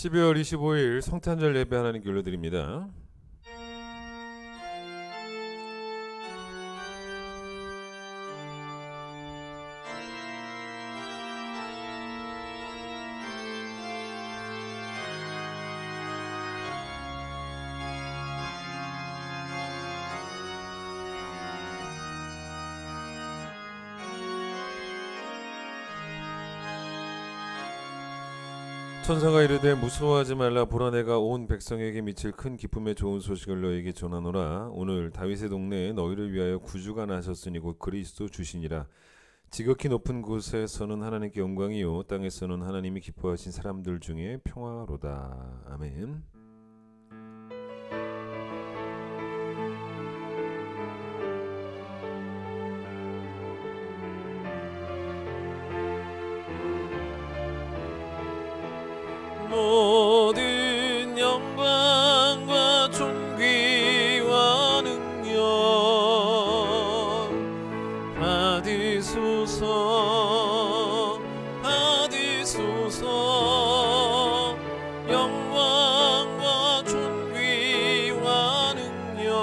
12월 25일 성탄절 예배 하나님께 올려드립니다. 천사가 이르되 무서워하지 말라. 보라, 내가 온 백성에게 미칠 큰 기쁨의 좋은 소식을 너에게 전하노라. 오늘 다윗의 동네에 너희를 위하여 구주가 나셨으니 곧 그리스도 주시니라. 지극히 높은 곳에서는 하나님께 영광이요 땅에서는 하나님이 기뻐하신 사람들 중에 평화로다. 아멘. 모든 영광과 존귀와 능력 받으소서, 받으소서. 영광과 존귀와 능력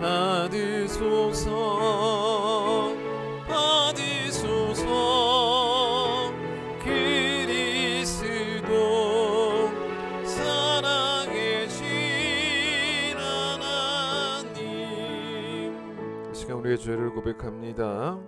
받으소서, 받으소서. 우리의 죄를 고백합니다.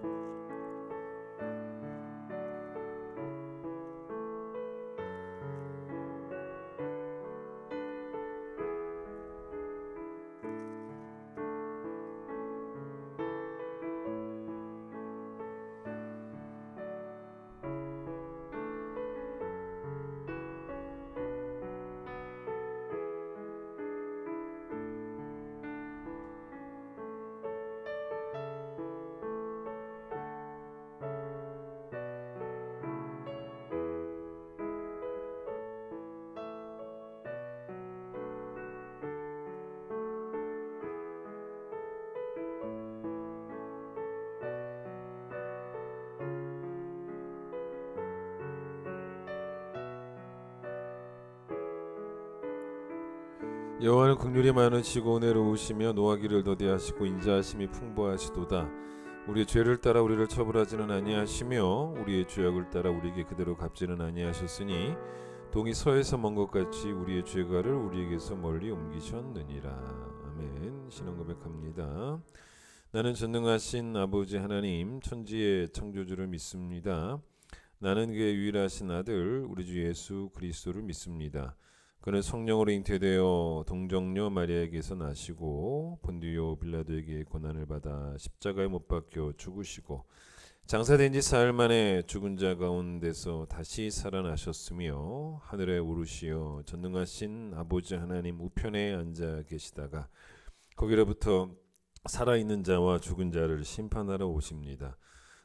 여호와는 긍휼이 많으시고 은혜로우시며 노하기를 더디하시고 인자하심이 풍부하시도다. 우리의 죄를 따라 우리를 처벌하지는 아니하시며 우리의 죄악을 따라 우리에게 그대로 갚지는 아니하셨으니 동이 서에서 먼 것 같이 우리의 죄가를 우리에게서 멀리 옮기셨느니라. 아멘. 신앙 고백합니다. 나는 전능하신 아버지 하나님, 천지의 창조주를 믿습니다. 나는 그의 유일하신 아들 우리 주 예수 그리스도를 믿습니다. 그는 성령으로 잉태되어 동정녀 마리아에게서 나시고 본디오 빌라도에게 고난을 받아 십자가에 못 박혀 죽으시고 장사된 지 사흘 만에 죽은 자 가운데서 다시 살아나셨으며 하늘에 오르시어 전능하신 아버지 하나님 우편에 앉아 계시다가 거기로부터 살아있는 자와 죽은 자를 심판하러 오십니다.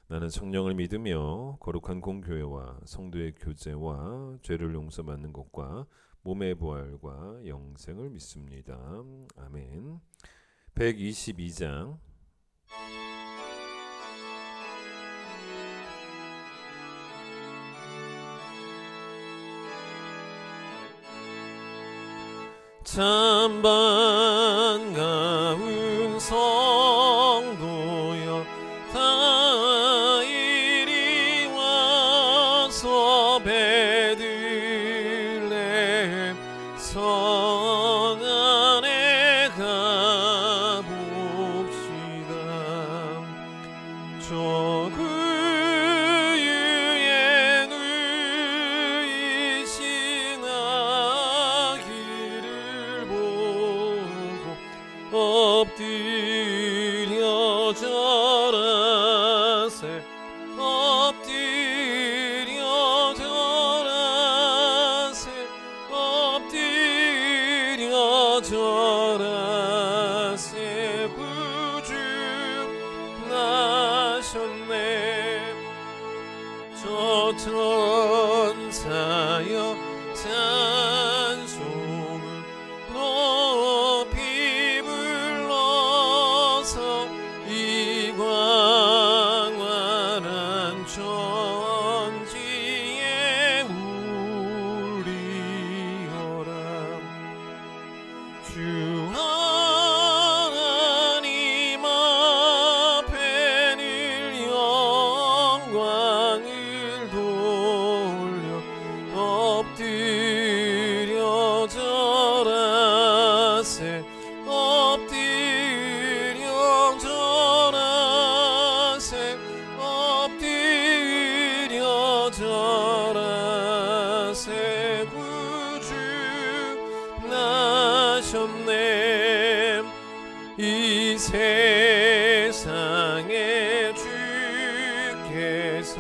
나는 성령을 믿으며 거룩한 공교회와 성도의 교제와 죄를 용서받는 것과 몸의 부활과 영생을 믿습니다. 아멘. 122장. 참 반가운 성도여 다 이리 와서 베들레헴 성 안에 가봅시다. 저 그유에 누이신 아기를 보고 엎드려 절하세, 엎드려 절하세, 엎드려 절하세. 구주 나셨네. 저 천사여 찬송을 높이 불러서 이 광활한 천지에 주 하나님 앞에 늘 영광을 돌려 엎드려 절하세 엎드려 절하세 엎드려 절하세 구주 나셨네 이 세상에 주께서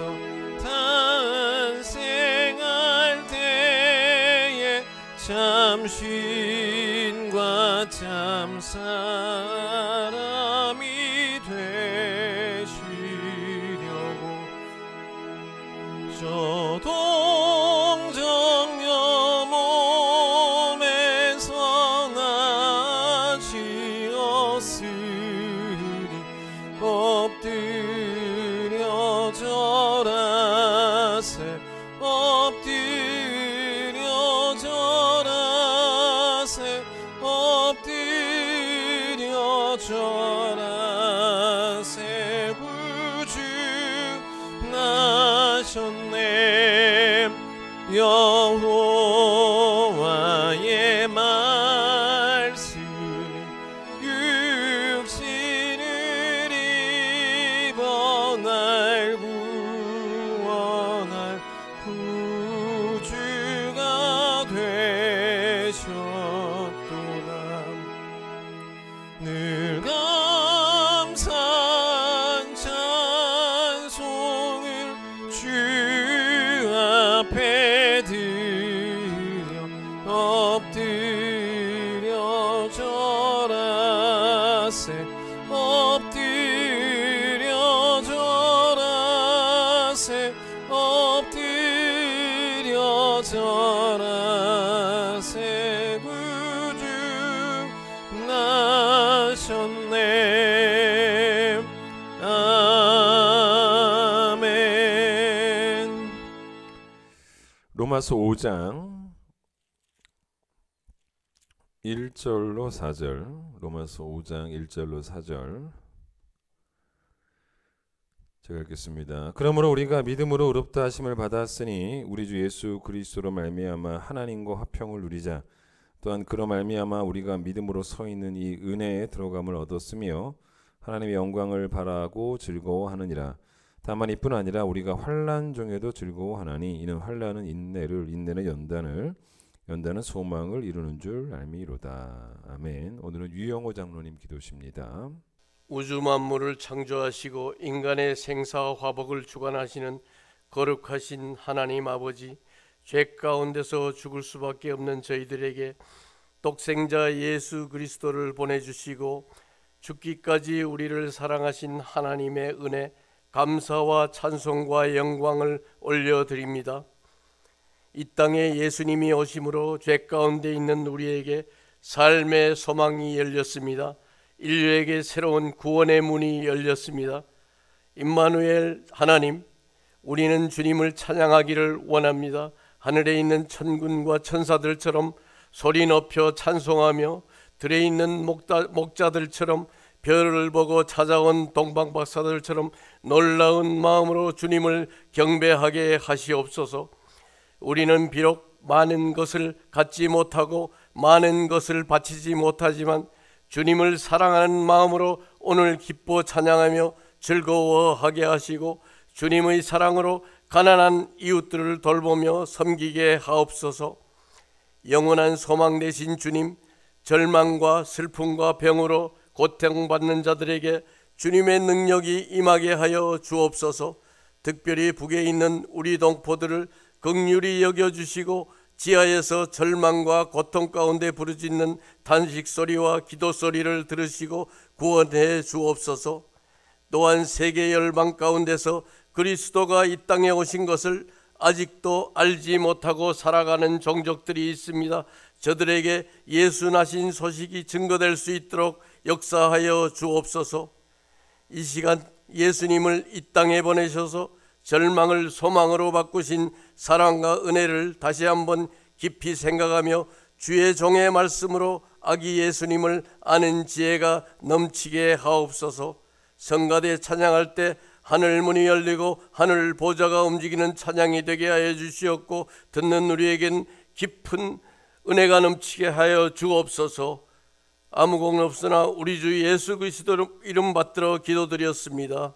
탄생할 때에 참신과 참사람이 되시려고 저 동정녀 몸에서 나시었으니 엎드려 절하세 엎드려 절하세 엎드려 절하세 구주 나셨네 여호와의 말씀이 육신을 입어 날 구원할 구주가 되셨도다 늘 감사한 찬송을 주 앞에 드려 엎드려 절하세 엎드려 절하세 엎드려 절하세 구주 나셨네 아멘. 로마서 5장 1절로 4절 로마서 5장 1절로 4절 제가 읽겠습니다. 그러므로 우리가 믿음으로 의롭다 하심을 받았으니 우리 주 예수 그리스도로 말미암아 하나님과 화평을 누리자. 또한 그로 말미암아 우리가 믿음으로 서 있는 이 은혜에 들어감을 얻었으며 하나님의 영광을 바라고 즐거워하느니라. 다만 이뿐 아니라 우리가 환난 중에도 즐거워하나니 이는 환난은 인내를 인내는 연단은 소망을 이루는 줄 알미로다. 아멘. 오늘은 유영호 장로님 기도십니다. 우주 만물을 창조하시고 인간의 생사와 화복을 주관하시는 거룩하신 하나님 아버지, 죄 가운데서 죽을 수밖에 없는 저희들에게 독생자 예수 그리스도를 보내주시고 죽기까지 우리를 사랑하신 하나님의 은혜, 감사와 찬송과 영광을 올려드립니다. 이 땅에 예수님이 오심으로 죄 가운데 있는 우리에게 삶의 소망이 열렸습니다. 인류에게 새로운 구원의 문이 열렸습니다. 임마누엘 하나님, 우리는 주님을 찬양하기를 원합니다. 하늘에 있는 천군과 천사들처럼 소리 높여 찬송하며 들에 있는 목자들처럼 별을 보고 찾아온 동방박사들처럼 놀라운 마음으로 주님을 경배하게 하시옵소서. 우리는 비록 많은 것을 갖지 못하고 많은 것을 바치지 못하지만 주님을 사랑하는 마음으로 오늘 기뻐 찬양하며 즐거워하게 하시고 주님의 사랑으로 가난한 이웃들을 돌보며 섬기게 하옵소서. 영원한 소망 되신 주님, 절망과 슬픔과 병으로 고통받는 자들에게 주님의 능력이 임하게 하여 주옵소서. 특별히 북에 있는 우리 동포들을 긍휼히 여겨주시고 지하에서 절망과 고통 가운데 부르짖는 탄식 소리와 기도 소리를 들으시고 구원해 주옵소서. 또한 세계 열방 가운데서 그리스도가 이 땅에 오신 것을 아직도 알지 못하고 살아가는 종족들이 있습니다. 저들에게 예수 나신 소식이 증거될 수 있도록 역사하여 주옵소서. 이 시간 예수님을 이 땅에 보내셔서 절망을 소망으로 바꾸신 사랑과 은혜를 다시 한번 깊이 생각하며 주의 종의 말씀으로 아기 예수님을 아는 지혜가 넘치게 하옵소서. 성가대 찬양할 때 하늘 문이 열리고 하늘 보좌가 움직이는 찬양이 되게 하여 주시옵고, 듣는 우리에겐 깊은 은혜가 넘치게 하여 주옵소서. 아무 공 없으나 우리 주 예수 그리스도 이름 받들어 기도드렸습니다.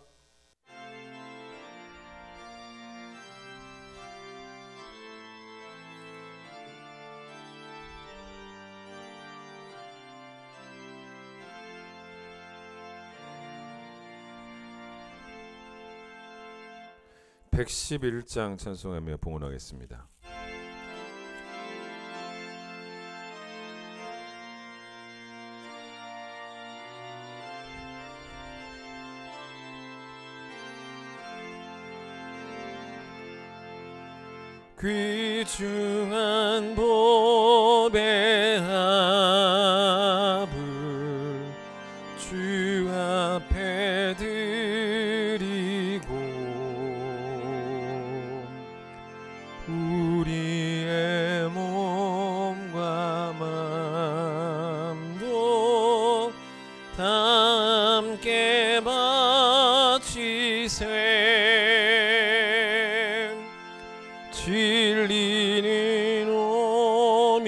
(111장) 찬송하며 봉헌하겠습니다. 귀중한 보배 합을 주 앞에 드리고, 우리의 몸과 마음도 다 함께 바치세. 진리는 오묘하고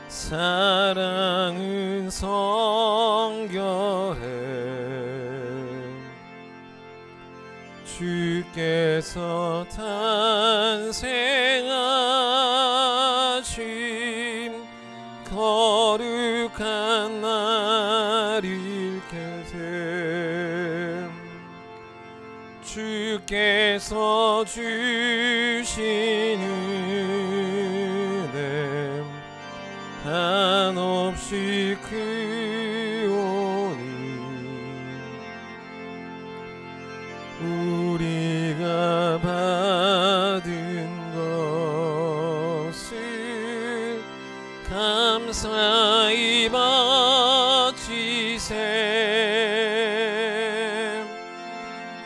사랑은 성결해. 주께서 탄생하신 거룩한 날일 계세. 주께서 주신 은혜 한없이 크오니, 우리가 받은 것을 감사히 바치세.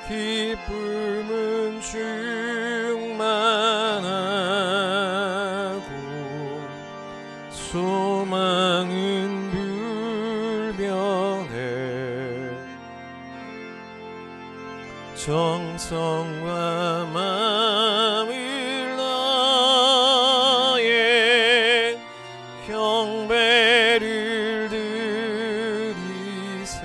기쁨은 충만하고 소망은 불변해. 정성과 마음을 다해 경배를 드리세.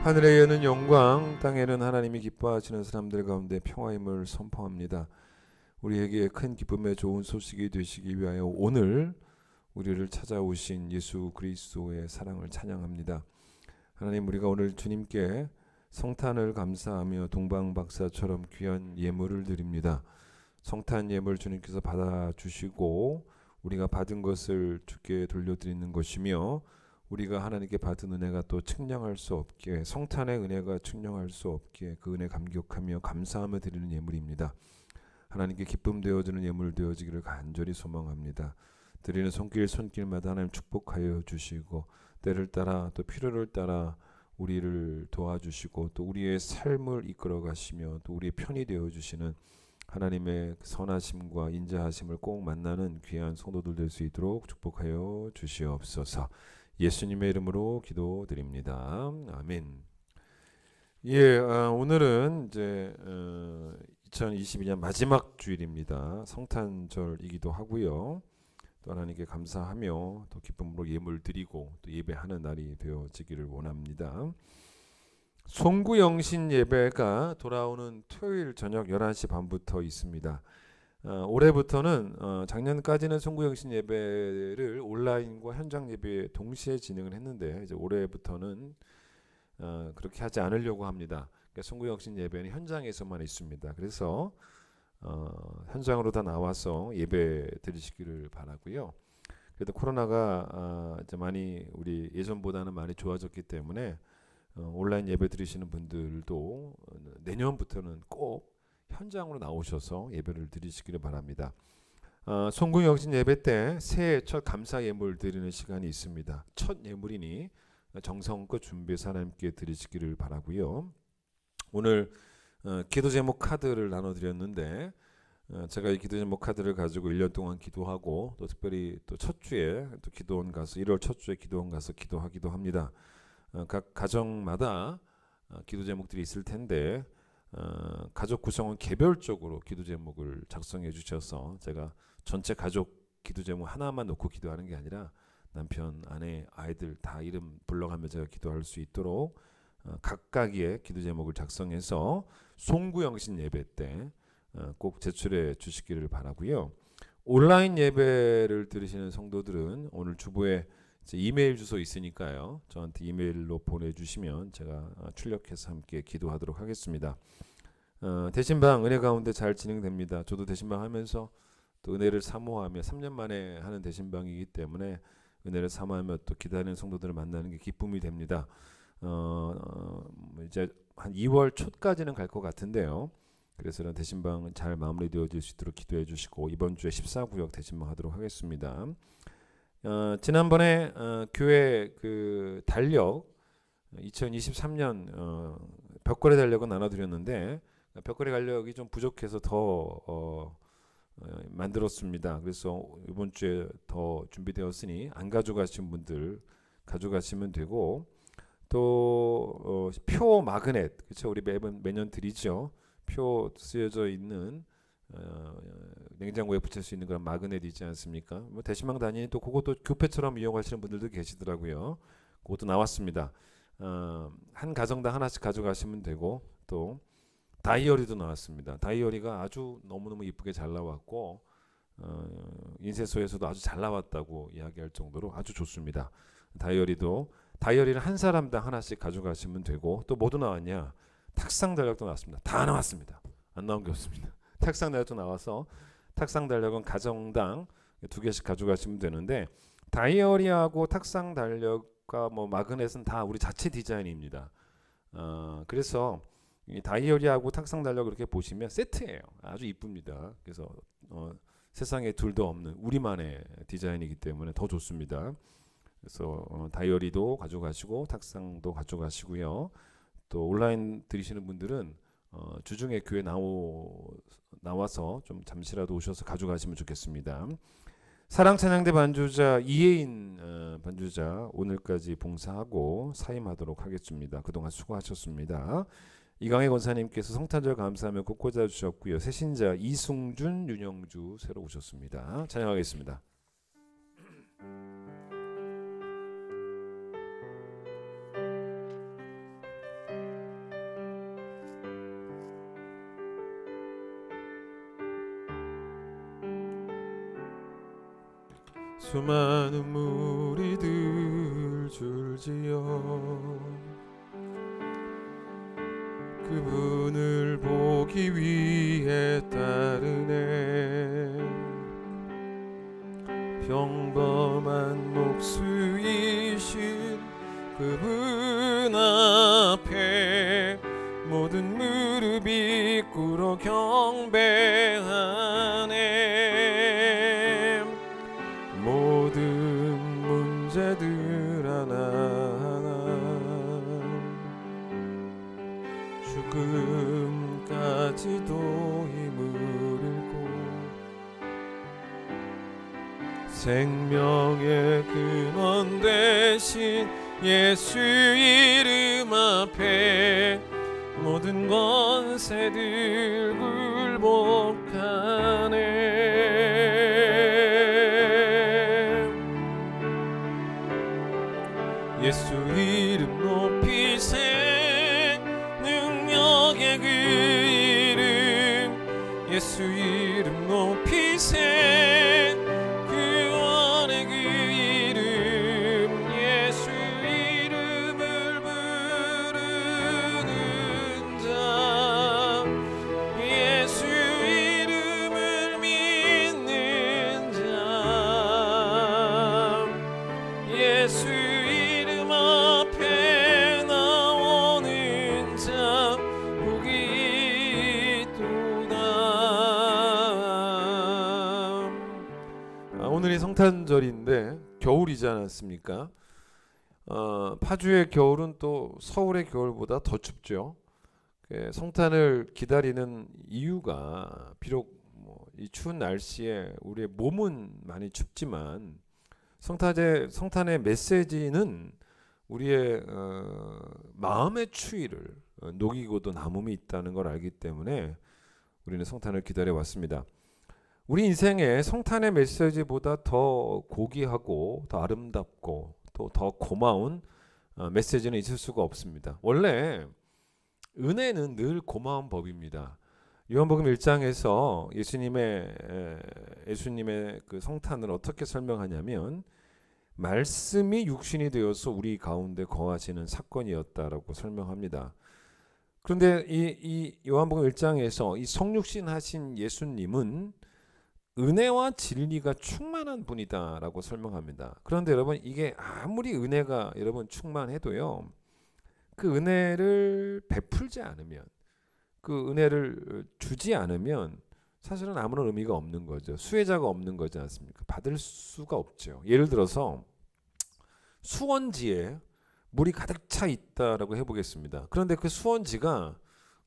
하늘에 여는 영광, 땅에는 하나님이 기뻐하시는 사람들 가운데 평화임을 선포합니다. 우리에게 큰 기쁨의 좋은 소식이 되시기 위하여 오늘 우리를 찾아오신 예수 그리스도의 사랑을 찬양합니다. 하나님, 우리가 오늘 주님께 성탄을 감사하며 동방박사처럼 귀한 예물을 드립니다. 성탄 예물 주님께서 받아주시고 우리가 받은 것을 주께 돌려드리는 것이며, 우리가 하나님께 받은 은혜가 또 측량할 수 없기에, 성탄의 은혜가 측량할 수 없기에 그 은혜 감격하며 감사하며 드리는 예물입니다. 하나님께 기쁨 되어지는 예물 되어지기를 간절히 소망합니다. 드리는 손길마다 하나님 축복하여 주시고, 때를 따라 또 필요를 따라 우리를 도와주시고 또 우리의 삶을 이끌어 가시며 또 우리의 편이 되어 주시는 하나님의 선하심과 인자하심을 꼭 만나는 귀한 성도들 될 수 있도록 축복하여 주시옵소서. 예수님의 이름으로 기도드립니다. 아멘. 오늘은 이제 2022년 마지막 주일입니다. 성탄절이기도 하고요. 또 하나님께 감사하며 또 기쁨으로 예물 드리고 또 예배하는 날이 되어지기를 원합니다. 송구영신 예배가 돌아오는 토요일 저녁 11시 반부터 있습니다. 올해부터는 작년까지는 송구영신 예배를 온라인과 현장 예배 동시에 진행을 했는데, 이제 올해부터는 그렇게 하지 않으려고 합니다. 그러니까 송구영신 예배는 현장에서만 있습니다. 그래서 현장으로 다 나와서 예배 드리시기를 바라고요. 그래도 코로나가 이제 많이 우리 예전보다는 많이 좋아졌기 때문에 온라인 예배 드리시는 분들도 내년부터는 꼭 현장으로 나오셔서 예배를 드리시기를 바랍니다. 송구영신 예배 때 새해 첫 감사 예물 드리는 시간이 있습니다. 첫 예물이니 정성껏 준비해서 하나님께 드리시기를 바라고요. 오늘 기도 제목 카드를 나눠드렸는데 제가 이 기도 제목 카드를 가지고 1년 동안 기도하고 또 특별히 또 첫 주에 또 기도원 가서 1월 첫 주에 기도원 가서 기도하기도 합니다. 각 가정마다 기도 제목들이 있을 텐데 가족 구성원 개별적으로 기도 제목을 작성해 주셔서 제가 전체 가족 기도 제목 하나만 놓고 기도하는 게 아니라 남편, 아내, 아이들 다 이름 불러가며 제가 기도할 수 있도록 각각의 기도 제목을 작성해서 송구영신 예배 때 꼭 제출해 주시기를 바라고요. 온라인 예배를 들으시는 성도들은 오늘 주보에 이메일 주소 있으니까요. 저한테 이메일로 보내주시면 제가 출력해서 함께 기도하도록 하겠습니다. 대신방 은혜 가운데 잘 진행됩니다. 저도 대신방 하면서 또 은혜를 사모하며 3년 만에 하는 대신방이기 때문에 은혜를 사모하며 또 기다리는 성도들을 만나는 게 기쁨이 됩니다. 이제 한 2월 초까지는 갈 것 같은데요. 그래서 대신방 잘 마무리되어질 수 있도록 기도해 주시고 이번 주에 14구역 대신방 하도록 하겠습니다. 지난번에 교회 그 달력 2023년 벽걸이 달력은 나눠드렸는데 벽걸이 달력이 좀 부족해서 더 만들었습니다. 그래서 이번 주에 더 준비되었으니 안 가져가신 분들 가져가시면 되고 또 표 마그넷 그렇죠 우리 매년 드리죠. 표 쓰여져 있는 냉장고에 붙일 수 있는 그런 마그넷 있지 않습니까? 뭐 대신방 다니니 또 그것도 교패처럼 이용하시는 분들도 계시더라고요. 그것도 나왔습니다. 한 가정당 하나씩 가져가시면 되고 또 다이어리도 나왔습니다. 다이어리가 아주 너무너무 이쁘게 잘 나왔고 인쇄소에서도 아주 잘 나왔다고 이야기할 정도로 아주 좋습니다. 다이어리를 한 사람당 하나씩 가져가시면 되고 또 뭐도 나왔냐? 탁상 달력도 나왔습니다. 다 나왔습니다. 안 나온 게 없습니다. 탁상 달력도 나와서 탁상 달력은 가정당 2개씩 가져가시면 되는데 다이어리하고 탁상 달력과 뭐 마그넷은 다 우리 자체 디자인입니다. 그래서 이 다이어리하고 탁상 달력 이렇게 보시면 세트예요. 아주 이쁩니다. 그래서 세상에 둘도 없는 우리만의 디자인이기 때문에 더 좋습니다. 그래서 다이어리도 가져가시고 탁상도 가져가시고요. 또 온라인 들으시는 분들은 주중에 교회 나와서 좀 잠시라도 오셔서 가져가시면 좋겠습니다. 사랑찬양대 반주자 이혜인 반주자 오늘까지 봉사하고 사임하도록 하겠습니다. 그동안 수고하셨습니다. 이강혜 권사님께서 성탄절 감사하며 꼭 꽂아주셨고요. 새신자 이승준, 윤영주 새로 오셨습니다. 찬양하겠습니다. 수많은 무리들 줄지어 그분을 보기 위해 따르네 평범한 목수이신 그분 앞에 모든 무릎이 꿇어 경배하네 모든 문제들 하나하나 죽음까지도 힘을 잃고 생명의 근원 되신 예수 이름 앞에 모든 권세들 굴복하네 예수 이름 높이세 능력의 그 이름 예수 이름 높이세 구원의 그 이름 예수 이름을 부르는 자 예수 이름을 믿는 자 예수 이름 앞에 나오는 자 복이 있도다. 오늘이 성탄절인데 겨울이지 않았습니까? 파주의 겨울은 또 서울의 겨울보다 더 춥죠. 성탄을 기다리는 이유가 비록 이 추운 날씨에 우리의 몸은 많이 춥지만 성탄의 메시지는 우리의 마음의 추위를 녹이고도 남음이 있다는 걸 알기 때문에 우리는 성탄을 기다려 왔습니다. 우리 인생에 성탄의 메시지보다 더 고귀하고 더 아름답고 또 더 고마운 메시지는 있을 수가 없습니다. 원래 은혜는 늘 고마운 법입니다. 요한복음 1장에서 예수님의 그 성탄을 어떻게 설명하냐면 말씀이 육신이 되어서 우리 가운데 거하시는 사건이었다라고 설명합니다. 그런데 이 요한복음 1장에서 이 성육신 하신 예수님은 은혜와 진리가 충만한 분이다라고 설명합니다. 그런데 여러분 이게 아무리 은혜가 여러분 충만해도요. 그 은혜를 베풀지 않으면 그 은혜를 주지 않으면 사실은 아무런 의미가 없는 거죠. 수혜자가 없는 거지 않습니까? 받을 수가 없죠. 예를 들어서 수원지에 물이 가득 차 있다라고 해보겠습니다. 그런데 그 수원지가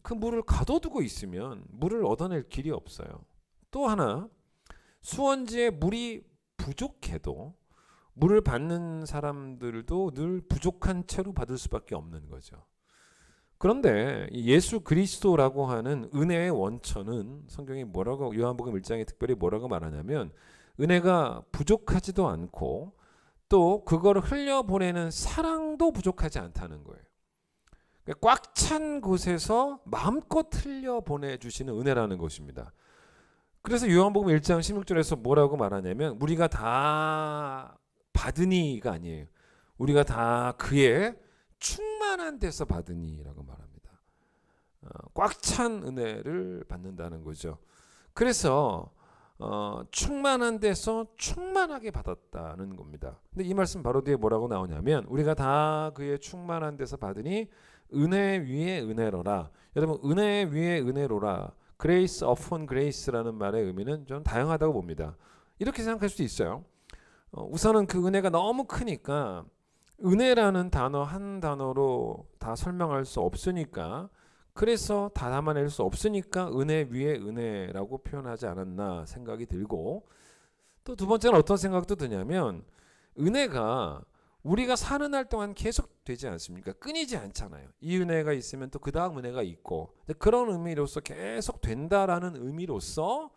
그 물을 가둬두고 있으면 물을 얻어낼 길이 없어요. 또 하나 수원지에 물이 부족해도 물을 받는 사람들도 늘 부족한 채로 받을 수밖에 없는 거죠. 그런데 예수 그리스도라고 하는 은혜의 원천은 성경이 뭐라고 요한복음 1장에 특별히 뭐라고 말하냐면 은혜가 부족하지도 않고 또 그걸 흘려보내는 사랑도 부족하지 않다는 거예요. 그러니까 꽉 찬 곳에서 마음껏 흘려보내주시는 은혜라는 것입니다. 그래서 요한복음 1장 16절에서 뭐라고 말하냐면 우리가 다 받으니가 아니에요. 우리가 다 그의 충만한 데서 받으니라고 말합니다. 꽉 찬 은혜를 받는다는 거죠. 그래서 충만한 데서 충만하게 받았다는 겁니다. 근데 이 말씀 바로 뒤에 뭐라고 나오냐면 우리가 다 그의 충만한 데서 받으니 은혜 위에 은혜로라. 여러분 은혜 위에 은혜로라. grace upon grace라는 말의 의미는 좀 다양하다고 봅니다. 이렇게 생각할 수도 있어요. 우선은 그 은혜가 너무 크니까 은혜라는 단어 한 단어로 다 설명할 수 없으니까 그래서 다 담아낼 수 없으니까 은혜 위에 은혜라고 표현하지 않았나 생각이 들고 또 두 번째는 어떤 생각도 드냐면 은혜가 우리가 사는 날 동안 계속 되지 않습니까? 끊이지 않잖아요. 이 은혜가 있으면 또 그 다음 은혜가 있고 그런 의미로서 계속 된다라는 의미로서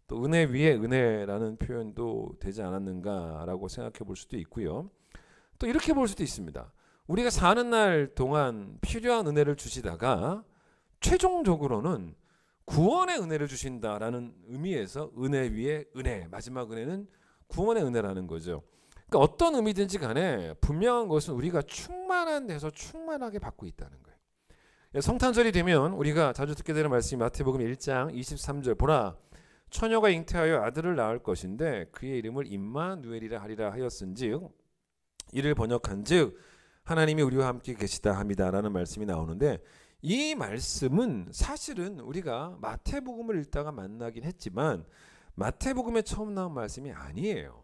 또 은혜 위에 은혜라는 표현도 되지 않았는가라고 생각해 볼 수도 있고요. 또 이렇게 볼 수도 있습니다. 우리가 사는 날 동안 필요한 은혜를 주시다가 최종적으로는 구원의 은혜를 주신다라는 의미에서 은혜 위에 은혜, 마지막 은혜는 구원의 은혜라는 거죠. 그러니까 어떤 의미든지 간에 분명한 것은 우리가 충만한 데서 충만하게 받고 있다는 거예요. 성탄절이 되면 우리가 자주 듣게 되는 말씀이 마태복음 1장 23절 보라 처녀가 잉태하여 아들을 낳을 것인데 그의 이름을 임마누엘이라 하리라 하였은즉 이를 번역한즉 하나님이 우리와 함께 계시다 함이다라는 말씀이 나오는데 이 말씀은 사실은 우리가 마태복음을 읽다가 만나긴 했지만 마태복음에 처음 나온 말씀이 아니에요.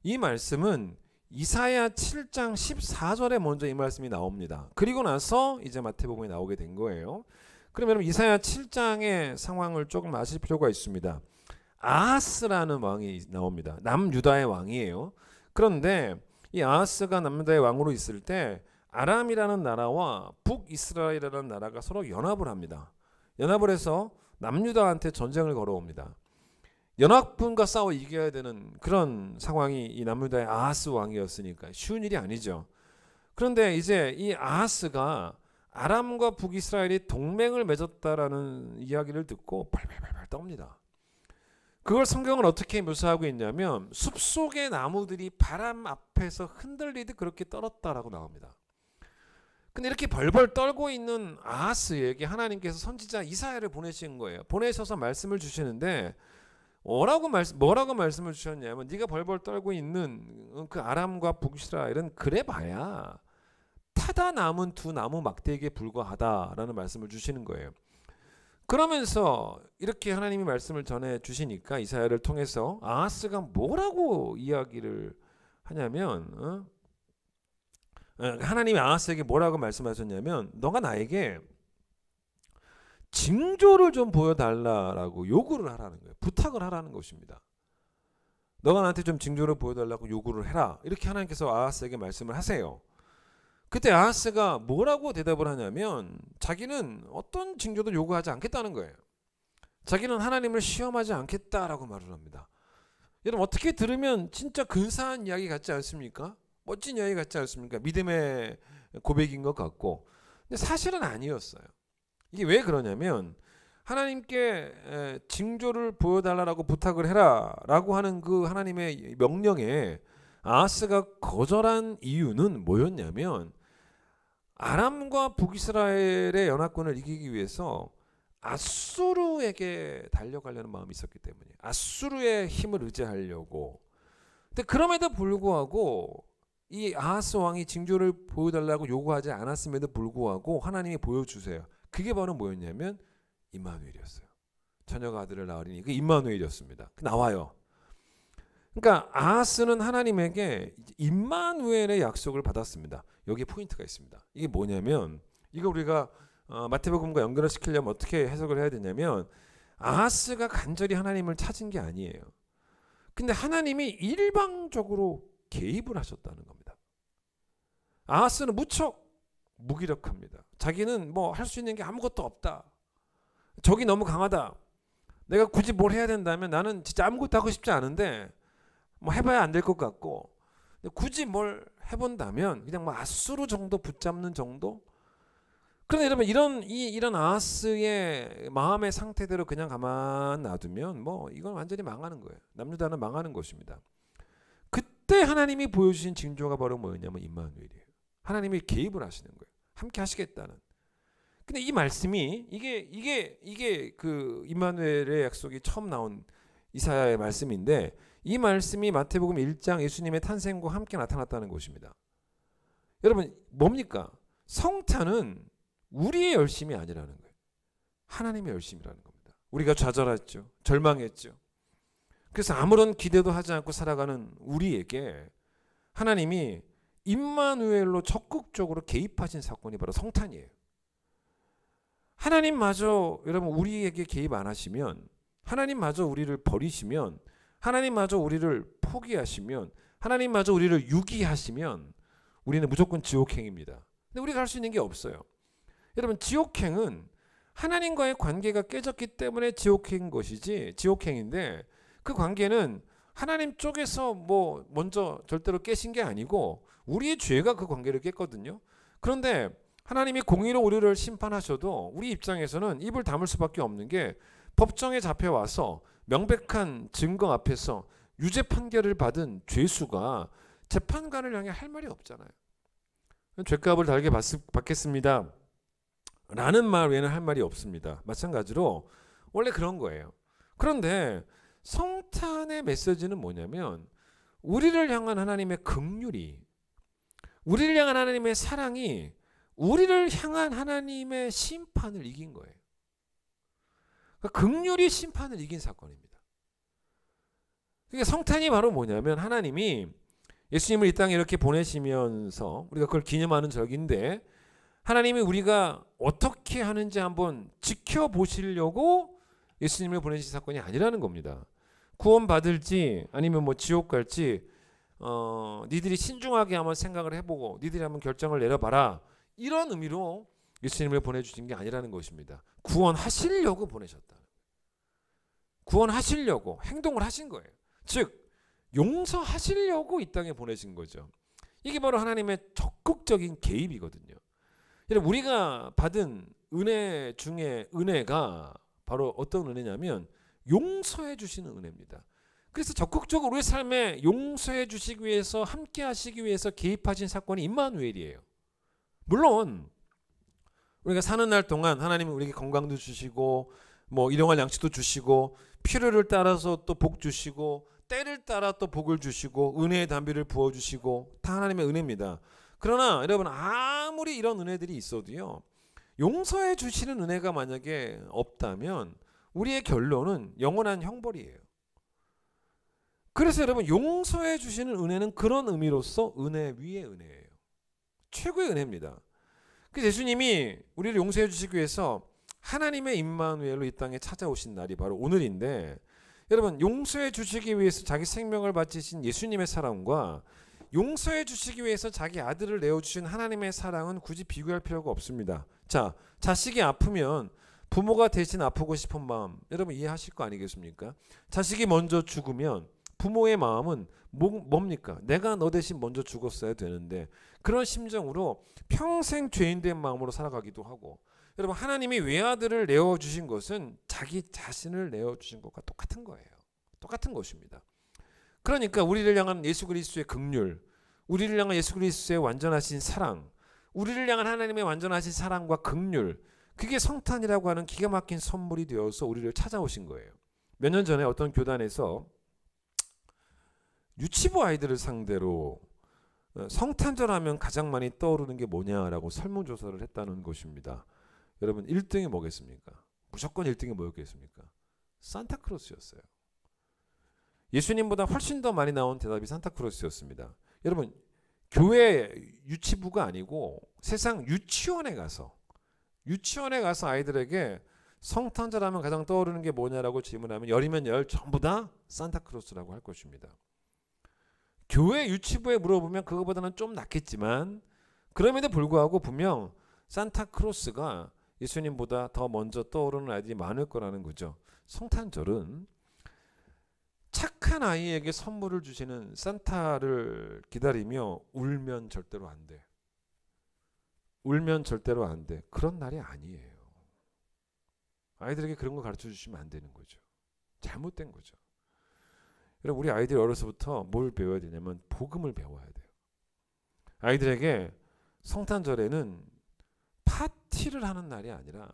이 말씀은 이사야 7장 14절에 먼저 이 말씀이 나옵니다. 그리고 나서 이제 마태복음이 나오게 된 거예요. 그러면 여러분 이사야 7장의 상황을 조금 아실 필요가 있습니다. 아하스라는 왕이 나옵니다. 남유다의 왕이에요. 그런데 이 아하스가 남유다의 왕으로 있을 때 아람이라는 나라와 북이스라엘이라는 나라가 서로 연합을 합니다. 연합을 해서 남유다한테 전쟁을 걸어옵니다. 연합군과 싸워 이겨야 되는 그런 상황이 이 남유다의 아하스 왕이었으니까 쉬운 일이 아니죠. 그런데 이제 이 아하스가 아람과 북이스라엘이 동맹을 맺었다라는 이야기를 듣고 발발발발 떱니다. 그걸 성경은 어떻게 묘사하고 있냐면 숲속의 나무들이 바람 앞에서 흔들리듯 그렇게 떨었다라고 나옵니다. 근데 이렇게 벌벌 떨고 있는 아하스에게 하나님께서 선지자 이사야를 보내신 거예요. 보내셔서 말씀을 주시는데 뭐라고 말씀을 주셨냐면 네가 벌벌 떨고 있는 그 아람과 북이스라엘은 그래봐야 타다 남은 두 나무 막대기에 불과하다라는 말씀을 주시는 거예요. 그러면서 이렇게 하나님이 말씀을 전해 주시니까 이사야를 통해서 아하스가 뭐라고 이야기를 하냐면 하나님이 아하스에게 뭐라고 말씀하셨냐면 너가 나에게 징조를 좀 보여달라라고 요구를 하라는 거예요. 부탁을 하라는 것입니다. 너가 나한테 좀 징조를 보여달라고 요구를 해라. 이렇게 하나님께서 아하스에게 말씀을 하세요. 그때 아하스가 뭐라고 대답을 하냐면 자기는 어떤 징조도 요구하지 않겠다는 거예요. 자기는 하나님을 시험하지 않겠다라고 말을 합니다. 여러분 어떻게 들으면 진짜 근사한 이야기 같지 않습니까? 멋진 이야기 같지 않습니까? 믿음의 고백인 것 같고. 근데 사실은 아니었어요. 이게 왜 그러냐면 하나님께 징조를 보여달라고 부탁을 해라라고 하는 그 하나님의 명령에 아하스가 거절한 이유는 뭐였냐면 아람과 북이스라엘의 연합군을 이기기 위해서 아수르에게 달려가려는 마음이 있었기 때문에 아수르의 힘을 의지하려고. 근데 그럼에도 불구하고 이 아하스 왕이 징조를 보여달라고 요구하지 않았음에도 불구하고 하나님이 보여주세요. 그게 바로 뭐였냐면 임마누엘이었어요. 처녀가 아들을 낳으리니 그 임마누엘이었습니다. 나와요. 그러니까 아하스는 하나님에게 임마누엘의 약속을 받았습니다. 여기에 포인트가 있습니다. 이게 뭐냐면 이거 우리가 마태복음과 연결을 시키려면 어떻게 해석을 해야 되냐면 아하스가 간절히 하나님을 찾은 게 아니에요. 근데 하나님이 일방적으로 개입을 하셨다는 겁니다. 아하스는 무척 무기력합니다. 자기는 뭐 할 수 있는 게 아무것도 없다. 적이 너무 강하다. 내가 굳이 뭘 해야 된다면 나는 진짜 아무것도 하고 싶지 않은데 뭐 해봐야 안 될 것 같고 굳이 뭘 해본다면 그냥 뭐 아수르 정도 붙잡는 정도. 그런데 여러분 이런 아하스의 마음의 상태대로 그냥 가만 놔두면 뭐 이건 완전히 망하는 거예요. 남유다는 망하는 것입니다. 그때 하나님이 보여주신 징조가 바로 뭐였냐면 임마누엘이에요. 하나님이 개입을 하시는 거예요. 함께 하시겠다는. 근데 이 말씀이 이게 그 임마누엘의 약속이 처음 나온 이사야의 말씀인데 이 말씀이 마태복음 1장 예수님의 탄생과 함께 나타났다는 것입니다. 여러분 뭡니까? 성탄은 우리의 열심이 아니라는 거예요. 하나님의 열심이라는 겁니다. 우리가 좌절했죠. 절망했죠. 그래서 아무런 기대도 하지 않고 살아가는 우리에게 하나님이 임마누엘로 적극적으로 개입하신 사건이 바로 성탄이에요. 하나님마저 여러분 우리에게 개입 안 하시면, 하나님마저 우리를 버리시면, 하나님마저 우리를 포기하시면, 하나님마저 우리를 유기하시면 우리는 무조건 지옥행입니다. 근데 우리가 할 수 있는 게 없어요. 여러분 지옥행은 하나님과의 관계가 깨졌기 때문에 지옥행인 것이지, 지옥행인데 그 관계는 하나님 쪽에서 뭐 먼저 절대로 깨신 게 아니고 우리의 죄가 그 관계를 깼거든요. 그런데 하나님이 공의로 우리를 심판하셔도 우리 입장에서는 입을 다물 수밖에 없는 게 법정에 잡혀와서 명백한 증거 앞에서 유죄 판결을 받은 죄수가 재판관을 향해 할 말이 없잖아요. 죄값을 달게 받겠습니다 라는 말 외에는 할 말이 없습니다. 마찬가지로 원래 그런 거예요. 그런데 성탄의 메시지는 뭐냐면 우리를 향한 하나님의 긍휼이, 우리를 향한 하나님의 사랑이 우리를 향한 하나님의 심판을 이긴 거예요. 그러니까 긍휼이 심판을 이긴 사건입니다. 그러니까 성탄이 바로 뭐냐면 하나님이 예수님을 이 땅에 이렇게 보내시면서 우리가 그걸 기념하는 절기인데 하나님이 우리가 어떻게 하는지 한번 지켜보시려고 예수님을 보내신 사건이 아니라는 겁니다. 구원받을지 아니면 뭐 지옥 갈지 니들이 신중하게 한번 생각을 해보고 니들이 한번 결정을 내려봐라, 이런 의미로 예수님을 보내주신 게 아니라는 것입니다. 구원하시려고 보내셨다. 구원하시려고 행동을 하신 거예요. 즉 용서하시려고 이 땅에 보내신 거죠. 이게 바로 하나님의 적극적인 개입이거든요. 우리가 받은 은혜 중에 은혜가 바로 어떤 은혜냐면 용서해 주시는 은혜입니다. 그래서 적극적으로 우리 삶에 용서해 주시기 위해서, 함께 하시기 위해서 개입하신 사건이 임마누엘이에요. 물론 우리가 사는 날 동안 하나님은 우리에게 건강도 주시고 뭐 일용할 양식도 주시고 필요를 따라서 또 복 주시고 때를 따라 또 복을 주시고 은혜의 담비를 부어주시고 다 하나님의 은혜입니다. 그러나 여러분 아무리 이런 은혜들이 있어도요, 용서해 주시는 은혜가 만약에 없다면 우리의 결론은 영원한 형벌이에요. 그래서 여러분 용서해 주시는 은혜는 그런 의미로서 은혜 위의 은혜예요. 최고의 은혜입니다. 그래서 예수님이 우리를 용서해 주시기 위해서 하나님의 임마누엘로 이 땅에 찾아오신 날이 바로 오늘인데, 여러분 용서해 주시기 위해서 자기 생명을 바치신 예수님의 사랑과 용서해 주시기 위해서 자기 아들을 내어주신 하나님의 사랑은 굳이 비교할 필요가 없습니다. 자, 자식이 아프면 부모가 대신 아프고 싶은 마음 여러분 이해하실 거 아니겠습니까? 자식이 먼저 죽으면 부모의 마음은 뭡니까? 내가 너 대신 먼저 죽었어야 되는데, 그런 심정으로 평생 죄인된 마음으로 살아가기도 하고, 여러분 하나님이 외아들을 내어주신 것은 자기 자신을 내어주신 것과 똑같은 거예요. 똑같은 것입니다. 그러니까 우리를 향한 예수 그리스도의 긍휼, 우리를 향한 예수 그리스도의 완전하신 사랑, 우리를 향한 하나님의 완전하신 사랑과 긍휼, 그게 성탄이라고 하는 기가 막힌 선물이 되어서 우리를 찾아오신 거예요. 몇 년 전에 어떤 교단에서 유치부 아이들을 상대로 성탄절 하면 가장 많이 떠오르는 게 뭐냐라고 설문조사를 했다는 것입니다. 여러분 1등이 뭐겠습니까? 무조건 1등이 뭐였겠습니까? 산타크로스였어요. 예수님보다 훨씬 더 많이 나온 대답이 산타크로스였습니다. 여러분 교회 유치부가 아니고 세상 유치원에 가서 아이들에게 성탄절 하면 가장 떠오르는 게 뭐냐라고 질문하면 열이면 열 전부 다 산타크로스라고 할 것입니다. 교회 유치부에 물어보면 그거보다는 좀 낫겠지만, 그럼에도 불구하고 분명 산타크로스가 예수님보다 더 먼저 떠오르는 아이들이 많을 거라는 거죠. 성탄절은 착한 아이에게 선물을 주시는 산타를 기다리며 울면 절대로 안 돼. 울면 절대로 안 돼. 그런 날이 아니에요. 아이들에게 그런 거 가르쳐 주시면 안 되는 거죠. 잘못된 거죠. 여러분 우리 아이들이 어려서부터 뭘 배워야 되냐면 복음을 배워야 돼요. 아이들에게 성탄절에는 파티를 하는 날이 아니라,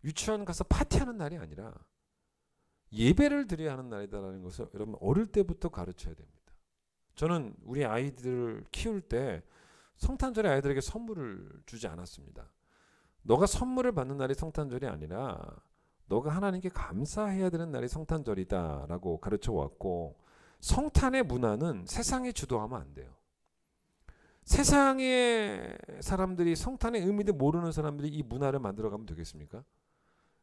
유치원 가서 파티하는 날이 아니라 예배를 드려야 하는 날이다라는 것을 여러분 어릴 때부터 가르쳐야 됩니다. 저는 우리 아이들을 키울 때 성탄절에 아이들에게 선물을 주지 않았습니다. 너가 선물을 받는 날이 성탄절이 아니라 너가 하나님께 감사해야 되는 날이 성탄절이다 라고 가르쳐 왔고, 성탄의 문화는 세상이 주도하면 안 돼요. 세상의 사람들이, 성탄의 의미를 모르는 사람들이 이 문화를 만들어가면 되겠습니까?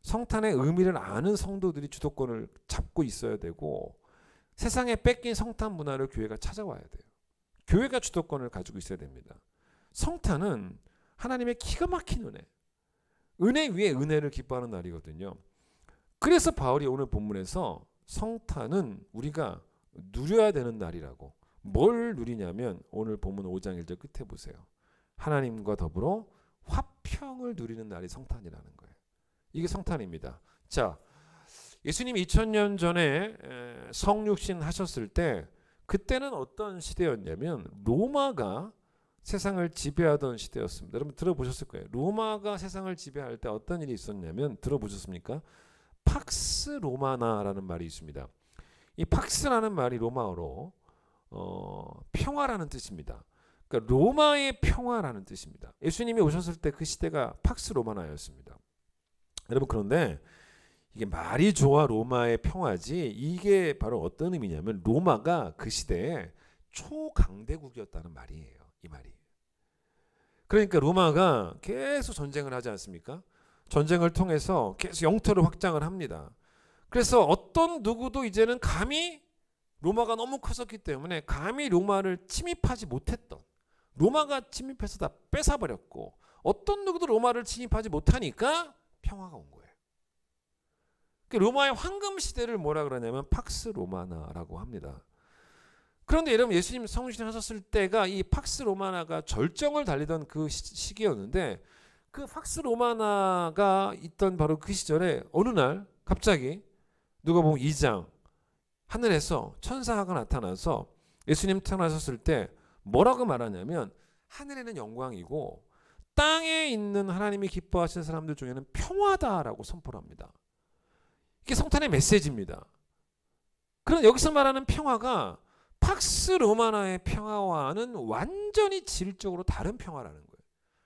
성탄의 의미를 아는 성도들이 주도권을 잡고 있어야 되고, 세상에 뺏긴 성탄 문화를 교회가 찾아와야 돼요. 교회가 주도권을 가지고 있어야 됩니다. 성탄은 하나님의 기가 막힌 은혜 위에 은혜를 기뻐하는 날이거든요. 그래서 바울이 오늘 본문에서 성탄은 우리가 누려야 되는 날이라고, 뭘 누리냐면 오늘 본문 5장 1절 끝에 보세요. 하나님과 더불어 화평을 누리는 날이 성탄이라는 거예요. 이게 성탄입니다. 자, 예수님이 2000년 전에 성육신 하셨을 때, 그때는 어떤 시대였냐면 로마가 세상을 지배하던 시대였습니다. 여러분 들어보셨을 거예요. 로마가 세상을 지배할 때 어떤 일이 있었냐면, 들어보셨습니까? 팍스 로마나라는 말이 있습니다. 이 팍스라는 말이 로마어로 평화라는 뜻입니다. 그러니까 로마의 평화라는 뜻입니다. 예수님이 오셨을 때 그 시대가 팍스 로마나였습니다. 여러분 그런데 이게 말이 좋아 로마의 평화지, 이게 바로 어떤 의미냐면 로마가 그 시대에 초강대국이었다는 말이에요. 이 말이. 그러니까 로마가 계속 전쟁을 하지 않습니까? 전쟁을 통해서 계속 영토를 확장을 합니다. 그래서 어떤 누구도 이제는 감히, 로마가 너무 컸었기 때문에 감히 로마를 침입하지 못했던, 로마가 침입해서 다 뺏어버렸고, 어떤 누구도 로마를 침입하지 못하니까 평화가 온 거예요. 로마의 황금 시대를 뭐라 그러냐면 팍스 로마나라고 합니다. 그런데 여러분 예수님 성육신 하셨을 때가 이 팍스 로마나가 절정을 달리던 그 시기였는데, 그 팍스 로마나가 있던 바로 그 시절에 어느 날 갑자기 누가복음 2장 하늘에서 천사가 나타나서 예수님 태어나셨을 때 뭐라고 말하냐면, 하늘에는 영광이고 땅에 있는 하나님이 기뻐하시는 사람들 중에는 평화다라고 선포를 합니다. 이게 성탄의 메시지입니다. 그럼 여기서 말하는 평화가 팍스 로마나의 평화와는 완전히 질적으로 다른 평화라는 거예요.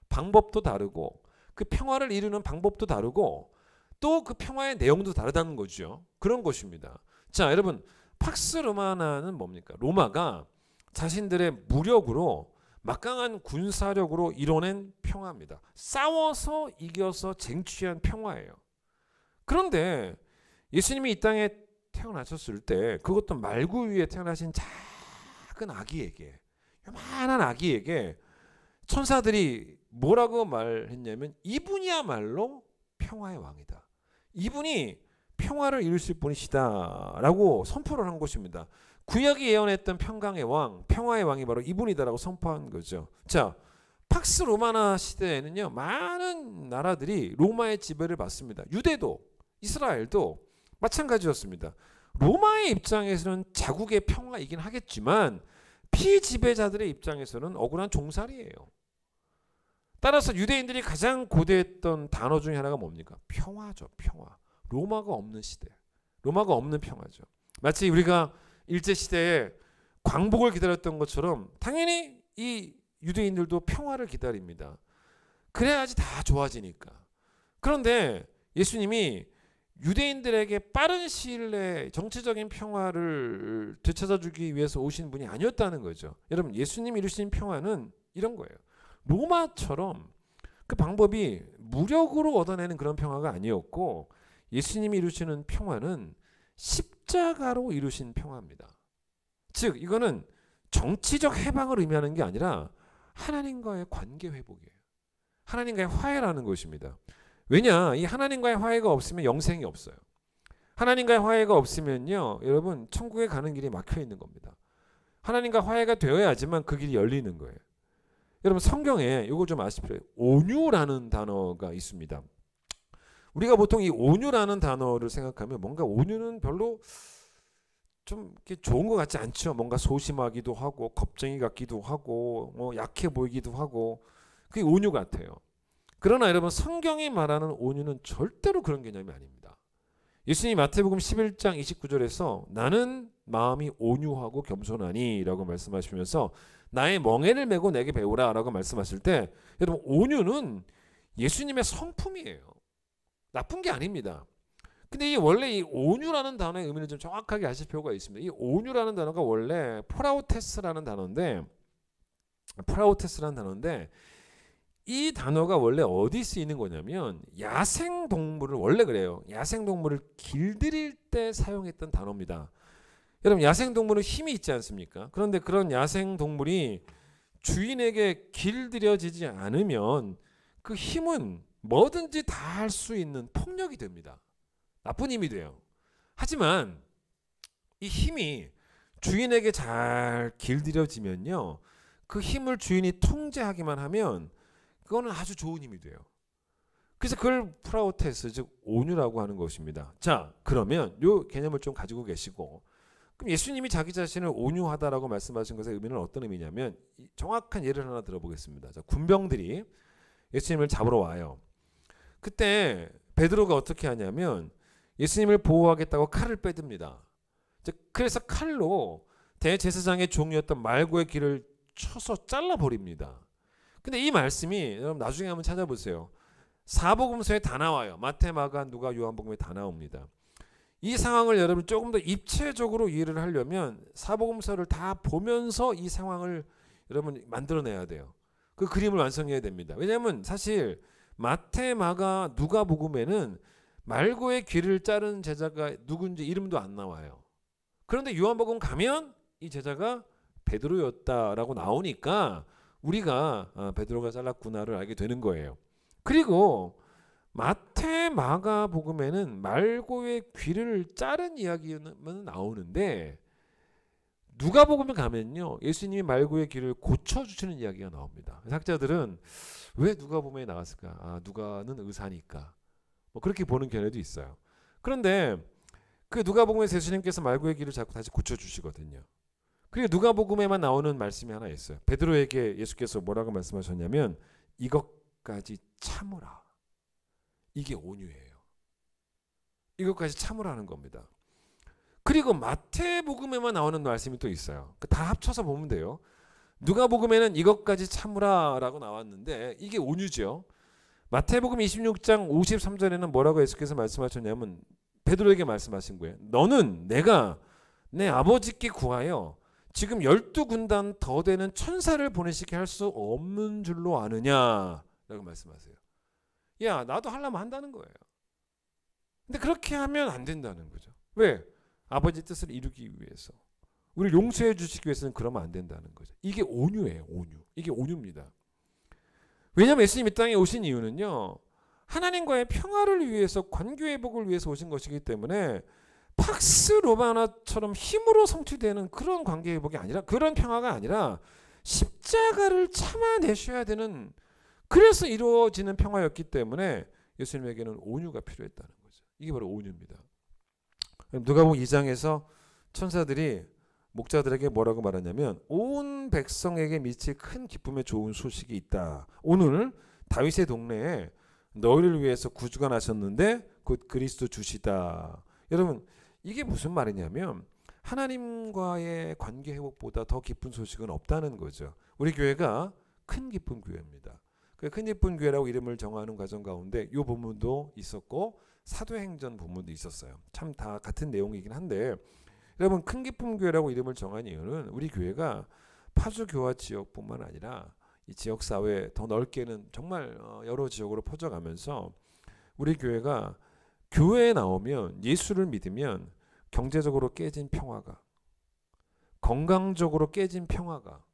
방법도 다르고, 그 평화를 이루는 방법도 다르고, 또 그 평화의 내용도 다르다는 거죠. 그런 것입니다. 자, 여러분 팍스 로마나는 뭡니까? 로마가 자신들의 무력으로, 막강한 군사력으로 이뤄낸 평화입니다. 싸워서 이겨서 쟁취한 평화예요. 그런데 예수님이 이 땅에 태어나셨을 때 그것도 말구 위에 태어나신 작은 아기에게, 요만한 아기에게 천사들이 뭐라고 말했냐면 이분이야말로 평화의 왕이다. 이분이 평화를 이루실 분이시다 라고 선포를 한 것입니다. 구약이 예언했던 평강의 왕, 평화의 왕이 바로 이분이다라고 선포한 거죠. 자, 팍스 로마나 시대에는요, 많은 나라들이 로마의 지배를 받습니다. 유대도, 이스라엘도 마찬가지였습니다. 로마의 입장에서는 자국의 평화이긴 하겠지만 피지배자들의 입장에서는 억울한 종살이에요. 따라서 유대인들이 가장 고대했던 단어 중에 하나가 뭡니까? 평화죠. 평화. 로마가 없는 시대. 로마가 없는 평화죠. 마치 우리가 일제시대에 광복을 기다렸던 것처럼 당연히 이 유대인들도 평화를 기다립니다. 그래야지 다 좋아지니까. 그런데 예수님이 유대인들에게 빠른 시일 내에 정치적인 평화를 되찾아주기 위해서 오신 분이 아니었다는 거죠. 여러분, 예수님이 이루신 평화는 이런 거예요. 로마처럼 그 방법이 무력으로 얻어내는 그런 평화가 아니었고, 예수님이 이루시는 평화는 십자가로 이루신 평화입니다. 즉 이거는 정치적 해방을 의미하는 게 아니라 하나님과의 관계 회복이에요. 하나님과의 화해라는 것입니다. 왜냐? 이 하나님과의 화해가 없으면 영생이 없어요. 하나님과의 화해가 없으면요, 여러분 천국에 가는 길이 막혀 있는 겁니다. 하나님과 화해가 되어야지만 그 길이 열리는 거예요. 여러분 성경에 이거 좀 아십시오. 온유라는 단어가 있습니다. 우리가 보통 이 온유라는 단어를 생각하면 뭔가 온유는 별로 좀 이렇게 좋은 것 같지 않죠. 뭔가 소심하기도 하고 겁쟁이 같기도 하고 약해 보이기도 하고 그게 온유 같아요. 그러나 여러분 성경이 말하는 온유는 절대로 그런 개념이 아닙니다. 예수님이 마태복음 11장 29절에서 나는 마음이 온유하고 겸손하니 라고 말씀하시면서 나의 멍에를 메고 내게 배우라 라고 말씀하실 때 여러분 온유는 예수님의 성품이에요. 나쁜 게 아닙니다. 근데 원래 이 온유라는 단어의 의미를 좀 정확하게 아실 필요가 있습니다. 이 온유라는 단어가 원래 프라우테스라는 단어인데 이 단어가 원래 어디 쓰이는 거냐면 야생동물을 원래 그래요. 야생동물을 길들일 때 사용했던 단어입니다. 여러분 야생동물은 힘이 있지 않습니까? 그런데 그런 야생동물이 주인에게 길들여지지 않으면 그 힘은 뭐든지 다 할 수 있는 폭력이 됩니다. 나쁜 힘이 돼요. 하지만 이 힘이 주인에게 잘 길들여지면요, 그 힘을 주인이 통제하기만 하면 그거는 아주 좋은 힘이 돼요. 그래서 그걸 프라우테스, 즉 온유라고 하는 것입니다. 자, 그러면 이 개념을 좀 가지고 계시고, 그럼 예수님이 자기 자신을 온유하다라고 말씀하신 것의 의미는 어떤 의미냐면 정확한 예를 하나 들어보겠습니다. 자, 군병들이 예수님을 잡으러 와요. 그때 베드로가 어떻게 하냐면 예수님을 보호하겠다고 칼을 빼듭니다. 그래서 칼로 대제사장의 종이었던 말고의 귀를 쳐서 잘라버립니다. 근데 이 말씀이 여러분 나중에 한번 찾아보세요. 사복음서에 다 나와요. 마태, 마가, 누가, 요한복음에 다 나옵니다. 이 상황을 여러분 조금 더 입체적으로 이해를 하려면 사복음서를 다 보면서 이 상황을 여러분 만들어내야 돼요. 그 그림을 완성해야 됩니다. 왜냐하면 사실 마태, 마가, 누가복음에는 말고의 귀를 자른 제자가 누군지 이름도 안 나와요. 그런데 요한복음 가면 이 제자가 베드로였다라고 나오니까 우리가 베드로가 잘랐구나를 알게 되는 거예요. 그리고 마태, 마가복음에는 말고의 귀를 자른 이야기는 나오는데 누가복음에 가면요, 예수님이 말고의 귀를 고쳐주시는 이야기가 나옵니다. 학자들은 왜 누가복음에 나왔을까? 아, 누가는 의사니까. 뭐 그렇게 보는 견해도 있어요. 그런데 그 누가복음에서 예수님께서 말고의 귀를 자꾸 다시 고쳐주시거든요. 그리고 누가복음에만 나오는 말씀이 하나 있어요. 베드로에게 예수께서 뭐라고 말씀하셨냐면 이것까지 참으라. 이게 온유예요. 이것까지 참으라는 겁니다. 그리고 마태복음에만 나오는 말씀이 또 있어요. 다 합쳐서 보면 돼요. 누가복음에는 이것까지 참으라라고 나왔는데 이게 온유죠. 마태복음 26장 53절에는 뭐라고 예수께서 말씀하셨냐면 베드로에게 말씀하신 거예요. 너는 내가 내 아버지께 구하여 지금 12군단 더 되는 천사를 보내시게 할 수 없는 줄로 아느냐 라고 말씀하세요. 야, 나도 하려면 한다는 거예요. 근데 그렇게 하면 안 된다는 거죠. 왜? 아버지 뜻을 이루기 위해서, 우리를 용서해 주시기 위해서는 그러면 안 된다는 거죠. 이게 온유예요. 온유. 이게 온유입니다. 왜냐하면 예수님 이 땅에 오신 이유는요, 하나님과의 평화를 위해서, 관계 회복을 위해서 오신 것이기 때문에 팍스 로마나처럼 힘으로 성취되는 그런 관계 회복이 아니라, 그런 평화가 아니라 십자가를 참아내셔야 되는, 그래서 이루어지는 평화였기 때문에 예수님에게는 온유가 필요했다는 거죠. 이게 바로 온유입니다. 누가복음 2장에서 천사들이 목자들에게 뭐라고 말하냐면, 온 백성에게 미칠 큰 기쁨의 좋은 소식이 있다. 오늘 다윗의 동네에 너희를 위해서 구주가 나셨는데 곧 그리스도 주시다. 여러분, 이게 무슨 말이냐면 하나님과의 관계 회복보다 더 기쁜 소식은 없다는 거죠. 우리 교회가 큰 기쁨 교회입니다. 그 큰 기쁨 교회라고 이름을 정하는 과정 가운데 이 본문도 있었고 사도행전 본문도 있었어요. 참 다 같은 내용이긴 한데, 여러분, 큰 기쁨 교회라고 이름을 정한 이유는 우리 교회가 파주 교화 지역뿐만 아니라 이 지역 사회 더 넓게는 정말 여러 지역으로 퍼져가면서 우리 교회가 교회에 나오면, 예수를 믿으면 경제적으로 깨진 평화가, 건강적으로 깨진 평화가,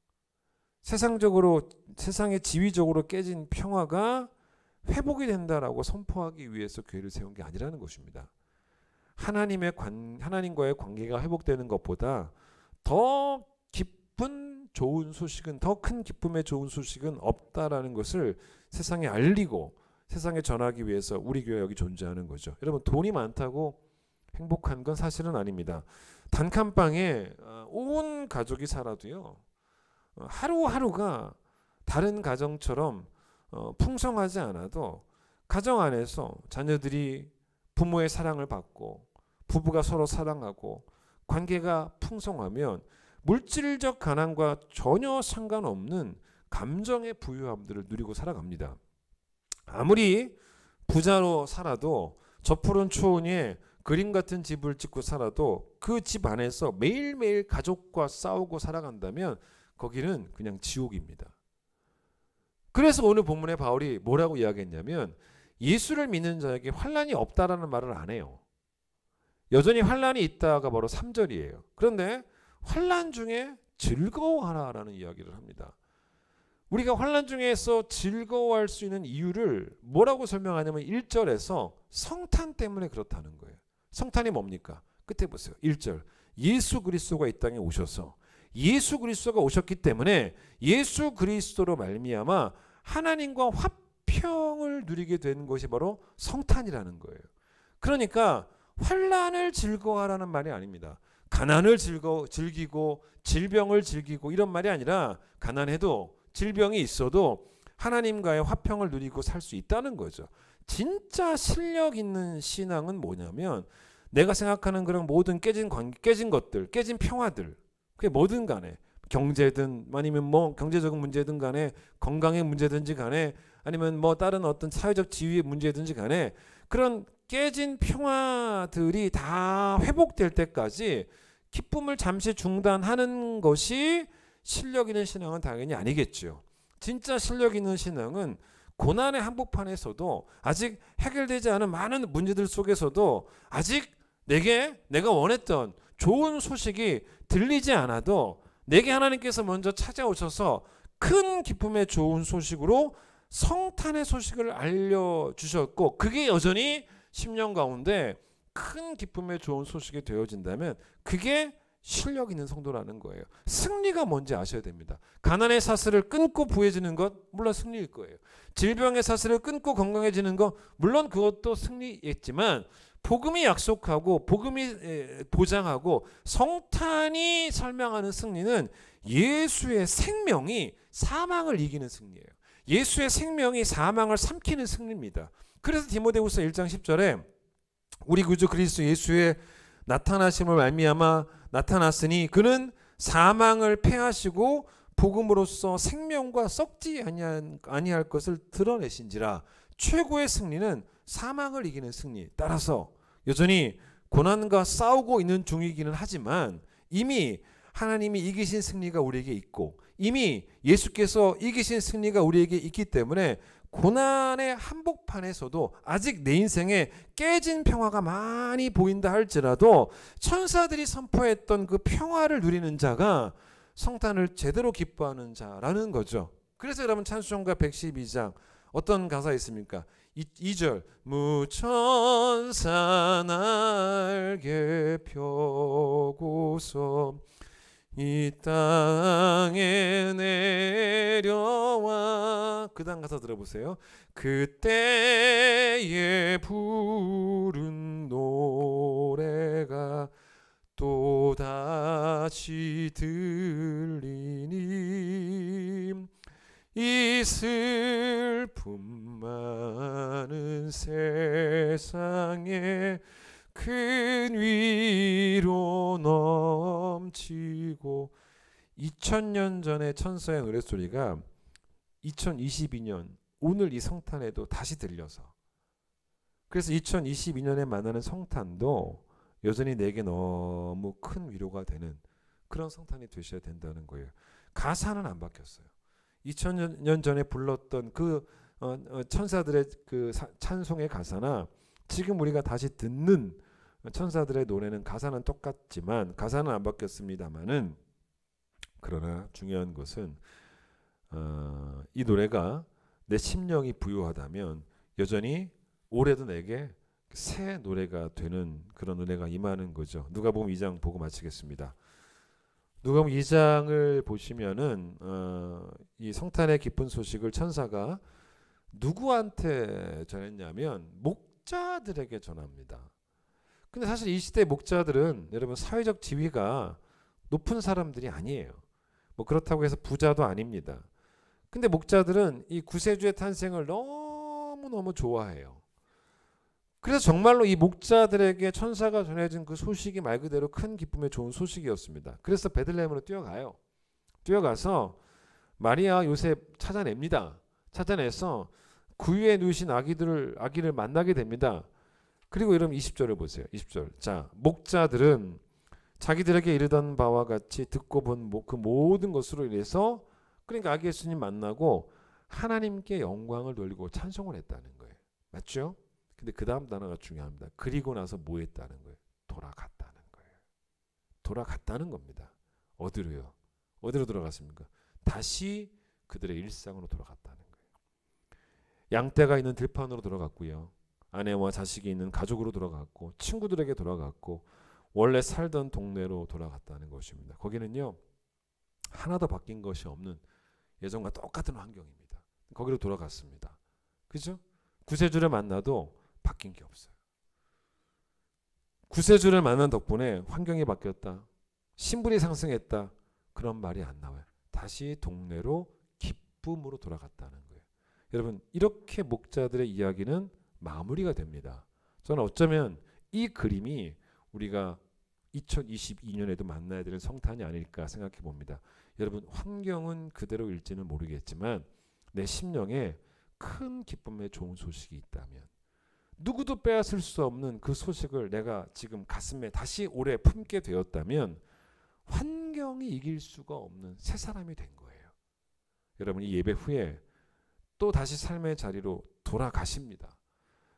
세상의 지위적으로 깨진 평화가 회복이 된다라고 선포하기 위해서 교회를 세운 게 아니라는 것입니다. 하나님과의 관계가 회복되는 것보다 더 기쁜 좋은 소식은, 더 큰 기쁨의 좋은 소식은 없다라는 것을 세상에 알리고 세상에 전하기 위해서 우리 교회 여기 존재하는 거죠. 여러분, 돈이 많다고 행복한 건 사실은 아닙니다. 단칸방에 온 가족이 살아도요, 하루하루가 다른 가정처럼 풍성하지 않아도 가정 안에서 자녀들이 부모의 사랑을 받고 부부가 서로 사랑하고 관계가 풍성하면 물질적 가난과 전혀 상관없는 감정의 부유함들을 누리고 살아갑니다. 아무리 부자로 살아도, 저 푸른 초원에 그림 같은 집을 짓고 살아도 그 집 안에서 매일매일 가족과 싸우고 살아간다면 거기는 그냥 지옥입니다. 그래서 오늘 본문에 바울이 뭐라고 이야기했냐면, 예수를 믿는 자에게 환난이 없다라는 말을 안 해요. 여전히 환난이 있다가 바로 3절이에요. 그런데 환난 중에 즐거워하라라는 이야기를 합니다. 우리가 환난 중에서 즐거워할 수 있는 이유를 뭐라고 설명하냐면 1절에서 성탄 때문에 그렇다는 거예요. 성탄이 뭡니까? 끝에 보세요. 1절. 예수 그리스도가 이 땅에 오셔서, 예수 그리스도가 오셨기 때문에 예수 그리스도로 말미암아 하나님과 화평을 누리게 되는 것이 바로 성탄이라는 거예요. 그러니까 환난을 즐거워하라는 말이 아닙니다. 가난을 즐기고 질병을 즐기고 이런 말이 아니라, 가난해도 질병이 있어도 하나님과의 화평을 누리고 살 수 있다는 거죠. 진짜 실력 있는 신앙은 뭐냐면, 내가 생각하는 그런 모든 깨진 것들, 깨진 평화들, 그게 뭐든 간에, 경제든 아니면 뭐 경제적인 문제든 간에, 건강의 문제든지 간에, 아니면 뭐 다른 어떤 사회적 지위의 문제든지 간에, 그런 깨진 평화들이 다 회복될 때까지 기쁨을 잠시 중단하는 것이 실력 있는 신앙은 당연히 아니겠죠. 진짜 실력 있는 신앙은 고난의 한복판에서도, 아직 해결되지 않은 많은 문제들 속에서도 아직 내가 원했던 좋은 소식이 들리지 않아도 내게 하나님께서 먼저 찾아오셔서 큰 기쁨의 좋은 소식으로 성탄의 소식을 알려주셨고, 그게 여전히 10년 가운데 큰 기쁨의 좋은 소식이 되어진다면 그게 실력 있는 성도라는 거예요. 승리가 뭔지 아셔야 됩니다. 가난의 사슬을 끊고 부해지는 것, 물론 승리일 거예요. 질병의 사슬을 끊고 건강해지는 것, 물론 그것도 승리였지만, 복음이 약속하고 복음이 보장하고 성탄이 설명하는 승리는 예수의 생명이 사망을 이기는 승리예요. 예수의 생명이 사망을 삼키는 승리입니다. 그래서 디모데후서 1장 10절에 우리 구주 그리스도 예수의 나타나심을 말미암아 나타났으니 그는 사망을 패하시고 복음으로써 생명과 썩지 아니할 것을 드러내신지라. 최고의 승리는 사망을 이기는 승리. 따라서 여전히 고난과 싸우고 있는 중이기는 하지만 이미 하나님이 이기신 승리가 우리에게 있고, 이미 예수께서 이기신 승리가 우리에게 있기 때문에 고난의 한복판에서도 아직 내 인생에 깨진 평화가 많이 보인다 할지라도 천사들이 선포했던 그 평화를 누리는 자가 성탄을 제대로 기뻐하는 자라는 거죠. 그래서 여러분 찬송가 112장 어떤 가사 있습니까? 2절 무천사 날개 펴고서 이 땅에 내려와. 그 다음 가사 들어보세요. 그때에 부른 노래가 또다시 들리니 이 슬픔 많은 세상에 큰 위로 넘치고. 2000년 전의 천사의 노랫소리가 2022년 오늘 이 성탄에도 다시 들려서, 그래서 2022년에 만나는 성탄도 여전히 내게 너무 큰 위로가 되는 그런 성탄이 되셔야 된다는 거예요. 가사는 안 바뀌었어요. 2000년 전에 불렀던 그 천사들의 그 찬송의 가사나 지금 우리가 다시 듣는 천사들의 노래는 가사는 똑같지만 가사는 안 바뀌었습니다만은, 그러나 중요한 것은 이 노래가 내 심령이 부유하다면 여전히 올해도 내게 새 노래가 되는 그런 은혜가 임하는 거죠. 누가복음 2장 보고 마치겠습니다. 누가복음 2장을 보시면은 이 성탄의 기쁜 소식을 천사가 누구한테 전했냐면 목자들에게 전합니다. 근데 사실 이 시대 목자들은 여러분 사회적 지위가 높은 사람들이 아니에요. 뭐 그렇다고 해서 부자도 아닙니다. 근데 목자들은 이 구세주의 탄생을 너무너무 좋아해요. 그래서 정말로 이 목자들에게 천사가 전해진 그 소식이 말 그대로 큰 기쁨의 좋은 소식이었습니다. 그래서 베들레헴으로 뛰어가요. 뛰어가서 마리아 요셉 찾아냅니다. 찾아내서 구유에 누우신 아기를 만나게 됩니다. 그리고 여러분 20절을 보세요. 20절. 자, 목자들은 자기들에게 이르던 바와 같이 듣고 본 그 모든 것으로 인해서, 그러니까 아기 예수님 만나고 하나님께 영광을 돌리고 찬송을 했다는 거예요. 맞죠? 근데 그 다음 단어가 중요합니다. 그리고 나서 뭐 했다는 거예요? 돌아갔다는 거예요. 돌아갔다는 겁니다. 어디로요? 어디로 돌아갔습니까? 다시 그들의 일상으로 돌아갔다는 거예요. 양떼가 있는 들판으로 돌아갔고요. 아내와 자식이 있는 가족으로 돌아갔고, 친구들에게 돌아갔고, 원래 살던 동네로 돌아갔다는 것입니다. 거기는요, 하나도 바뀐 것이 없는 예전과 똑같은 환경입니다. 거기로 돌아갔습니다. 그죠? 구세주를 만나도 바뀐 게 없어요. 구세주를 만난 덕분에 환경이 바뀌었다, 신분이 상승했다, 그런 말이 안 나와요. 다시 동네로 기쁨으로 돌아갔다는 거예요. 여러분, 이렇게 목자들의 이야기는 마무리가 됩니다. 저는 어쩌면 이 그림이 우리가 2022년에도 만나야 되는 성탄이 아닐까 생각해 봅니다. 여러분, 환경은 그대로일지는 모르겠지만 내 심령에 큰 기쁨의 좋은 소식이 있다면, 누구도 빼앗을 수 없는 그 소식을 내가 지금 가슴에 다시 오래 품게 되었다면 환경이 이길 수가 없는 새 사람이 된 거예요. 여러분, 이 예배 후에 또 다시 삶의 자리로 돌아가십니다.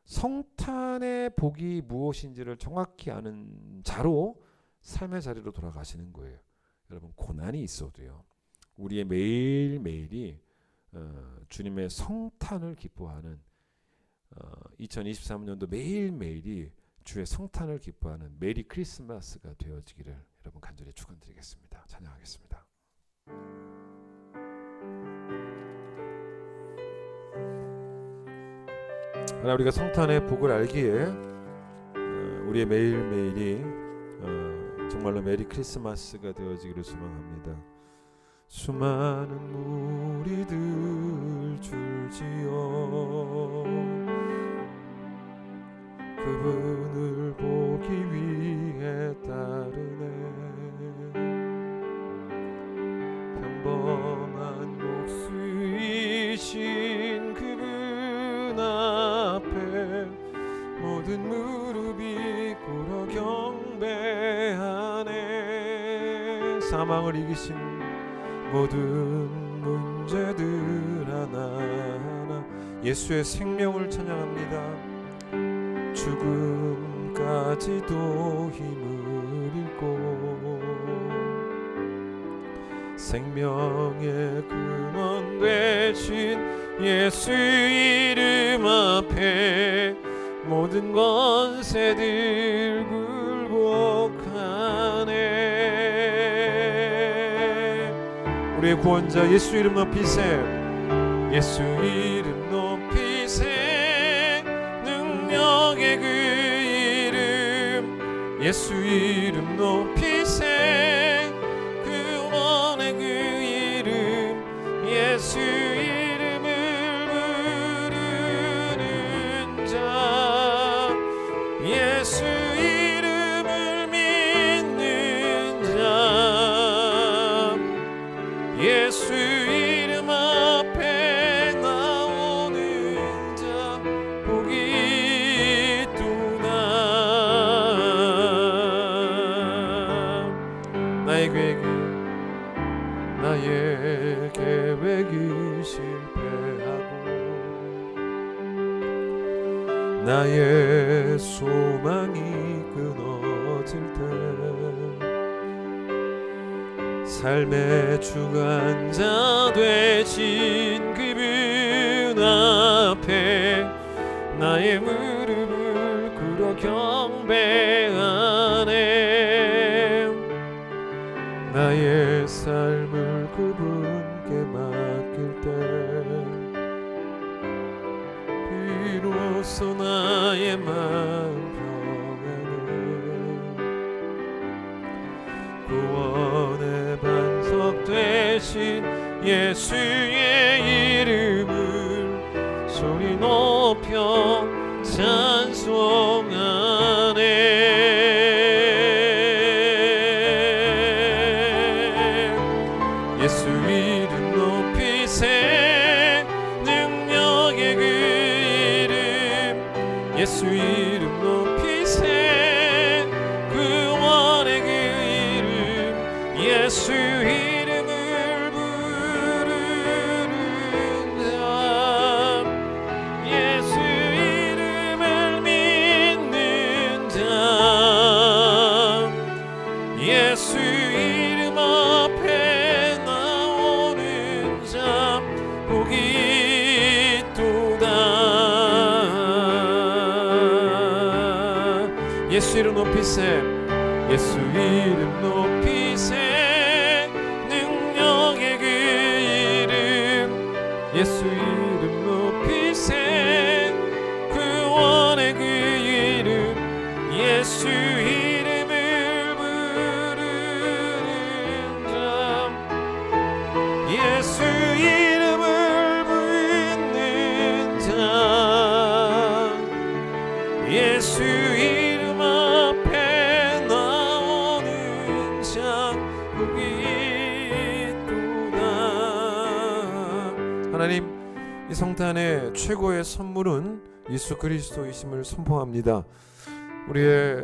성탄의 복이 무엇인지를 정확히 아는 자로 삶의 자리로 돌아가시는 거예요. 여러분, 고난이 있어도요, 우리의 매일매일이 주님의 성탄을 기뻐하는 2023년도 매일매일이 주의 성탄을 기뻐하는 메리 크리스마스가 되어지기를 여러분 간절히 축원드리겠습니다. 찬양하겠습니다. 하나, 우리가 성탄의 복을 알기에 우리의 매일매일이 정말로 메리 크리스마스가 되어지기를 소망합니다. 수많은 무리들 줄지어 그분을 보기 위해 따르네. 평범한 목수이신 그분 앞에 모든 무릎이 꿇어 경배하네. 사망을 이기신 모든 문제들 하나하나 예수의 생명을 찬양합니다. 죽음까지도 힘을 잃고 생명의 근원 되신 예수 이름 앞에 모든 권세들 굴복하네. 우리의 구원자 예수 이름 높이세. 예수 이름 높이세. 능력의 그 이름 예수 이름 높이세. 구원의 그 이름 예수 이름을 부르는 자 예수 이름을 믿는 자 예수 이름 앞에 나오는 자 복이 있도다. 나의 계획이 실패하고 나의 소망이 끊어질 때 삶의 주관자 되신 그분 앞에 나의 무릎을 꿇어 경배하네. 나의 삶을 그분께 맡길 때 비로소 나의 마음 평안해. 구원의 반석 되신 예수의 이름을 소리 높여 찬송하네. 예수 이름 높이세. 능력의 그 이름 예수 이름 높이세. 구원의 그 이름 예수 이름을 부르는 자 예수 이름을 믿는 자 예수 이름 앞에 나오는 자 복이 있도다. 예수 이름 높이세. 예수 이름 높이세. 능력의 그 이름 예수 이름 높이세. 구원의 그 이름 예수 이름을 부르는 자 예수 이름을 부르는 자 예수 이름 앞에 나오는 자 복이 있도다. 하나님, 이 성탄의 최고의 선물은 예수 그리스도이심을 선포합니다. 우리의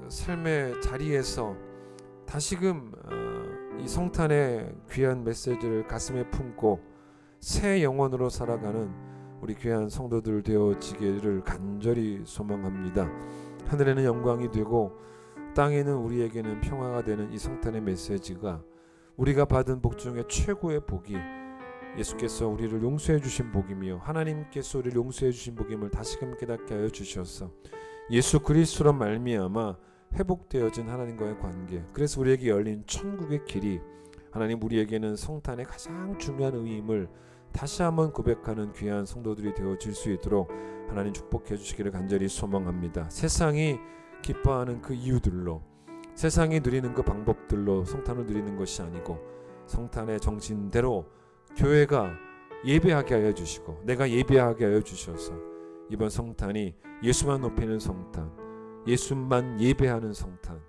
삶의 자리에서 다시금 이 성탄의 귀한 메시지를 가슴에 품고 새 영혼으로 살아가는 우리 귀한 성도들 되어지기를 간절히 소망합니다. 하늘에는 영광이 되고 땅에는 우리에게는 평화가 되는 이 성탄의 메시지가 우리가 받은 복 중에 최고의 복이 예수께서 우리를 용서해 주신 복이며 하나님께서 우리를 용서해 주신 복임을 다시금 깨닫게 하여 주셔서 예수 그리스도로 말미암아 회복되어진 하나님과의 관계, 그래서 우리에게 열린 천국의 길이 하나님 우리에게는 성탄의 가장 중요한 의미임을 다시 한번 고백하는 귀한 성도들이 되어질 수 있도록 하나님 축복해 주시기를 간절히 소망합니다. 세상이 기뻐하는 그 이유들로, 세상이 누리는 그 방법들로 성탄을 누리는 것이 아니고 성탄의 정신대로 교회가 예배하게 하여 주시고 내가 예배하게 하여 주셔서 이번 성탄이 예수만 높이는 성탄, 예수만 예배하는 성탄,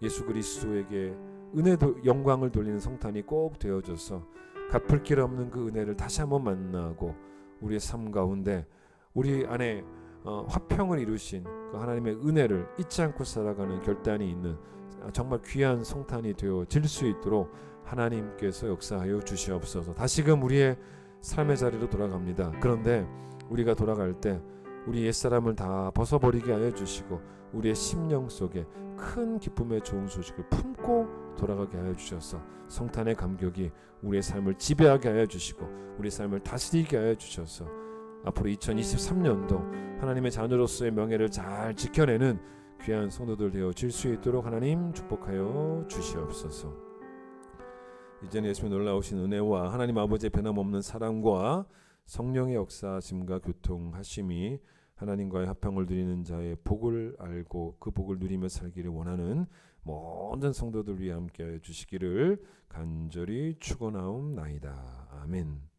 예수 그리스도에게 은혜도 영광을 돌리는 성탄이 꼭 되어져서 갚을 길 없는 그 은혜를 다시 한번 만나고 우리의 삶 가운데 우리 안에 화평을 이루신 그 하나님의 은혜를 잊지 않고 살아가는 결단이 있는 정말 귀한 성탄이 되어질 수 있도록 하나님께서 역사하여 주시옵소서. 다시금 우리의 삶의 자리로 돌아갑니다. 그런데 우리가 돌아갈 때 우리 옛사람을 다 벗어버리게 하여 주시고 우리의 심령 속에 큰 기쁨의 좋은 소식을 품고 돌아가게 하여 주셔서 성탄의 감격이 우리의 삶을 지배하게 하여 주시고 우리의 삶을 다스리게 하여 주셔서 앞으로 2023년도 하나님의 자녀로서의 명예를 잘 지켜내는 귀한 성도들 되어질 수 있도록 하나님 축복하여 주시옵소서. 이제는 예수님의 놀라우신 은혜와 하나님 아버지의 변함없는 사랑과 성령의 역사하심과 교통하심이 하나님과의 합평을 누리는 자의 복을 알고 그 복을 누리며 살기를 원하는 모든 성도들 위해 함께하여 주시기를 간절히 축원하옵나이다. 아멘.